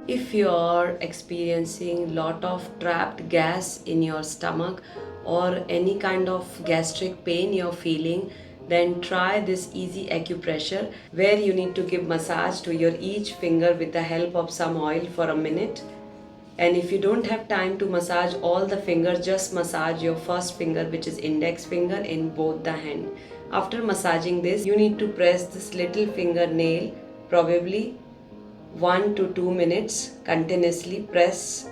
If you're experiencing lot of trapped gas in your stomach or any kind of gastric pain you're feeling, then try this easy acupressure where you need to give massage to your each finger with the help of some oil for a minute. And if you don't have time to massage all the fingers, just massage your first finger, which is index finger, in both the hand. After massaging this, you need to press this little fingernail probably 1 to 2 minutes continuously. Press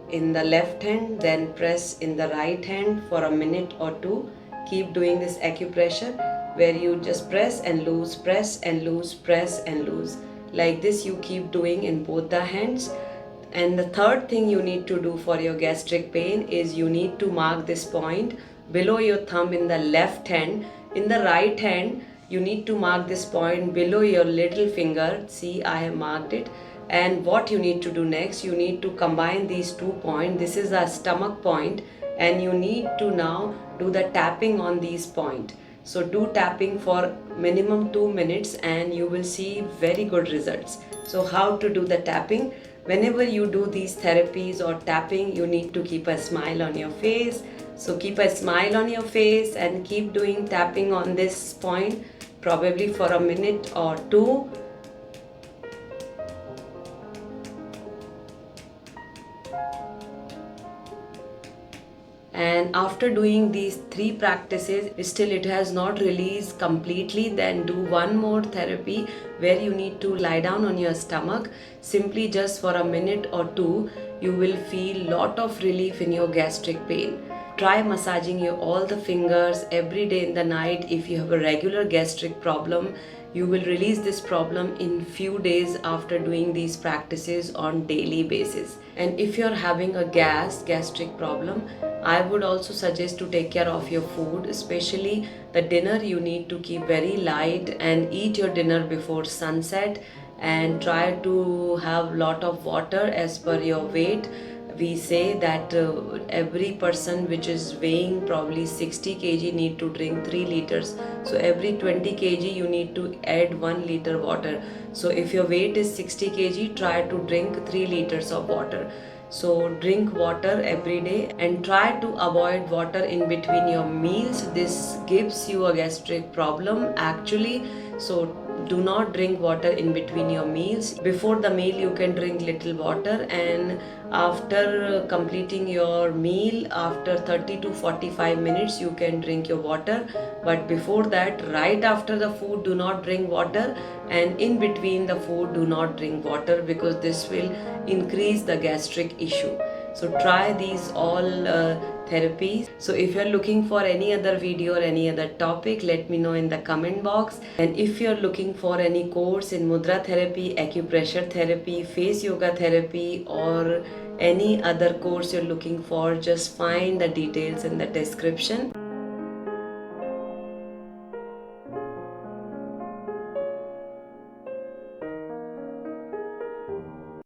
in the left hand, then press in the right hand for a minute or two. Keep doing this acupressure where you just press and loose, press and loose, press and loose. Like this you keep doing in both the hands. And the third thing you need to do for your gastric pain is you need to mark this point below your thumb in the left hand. In the right hand, you need to mark this point below your little finger. See, I have marked it. And what you need to do next, you need to combine these 2 points. This is a stomach point, and you need to now do the tapping on these points. So do tapping for minimum 2 minutes and you will see very good results. So how to do the tapping? Whenever you do these therapies or tapping, you need to keep a smile on your face. So keep a smile on your face and keep doing tapping on this point probably for a minute or two. And after doing these 3 practices, still it has not released completely, then do one more therapy where you need to lie down on your stomach simply just for a minute or two. You will feel lot of relief in your gastric pain. Try massaging your all the fingers every day in the night. If you have a regular gastric problem, you will release this problem in few days after doing these practices on daily basis. And if you're having a gastric problem, I would also suggest to take care of your food, especially the dinner. You need to keep very light and eat your dinner before sunset, and try to have lot of water as per your weight. We say that every person which is weighing probably 60 kg need to drink 3 liters. So every 20 kg you need to add 1 liter water. So if your weight is 60 kg, try to drink 3 liters of water. So drink water every day and try to avoid water in between your meals. This gives you a gastric problem actually. So do not drink water in between your meals. Before the meal you can drink little water, and after completing your meal, after 30 to 45 minutes you can drink your water. But before that, right after the food, do not drink water, and in between the food do not drink water, because this will increase the gastric issue. So try these all therapies. So if you're looking for any other video or any other topic, let me know in the comment box. And if you're looking for any course in mudra therapy, acupressure therapy, face yoga therapy, or any other course you're looking for, just find the details in the description.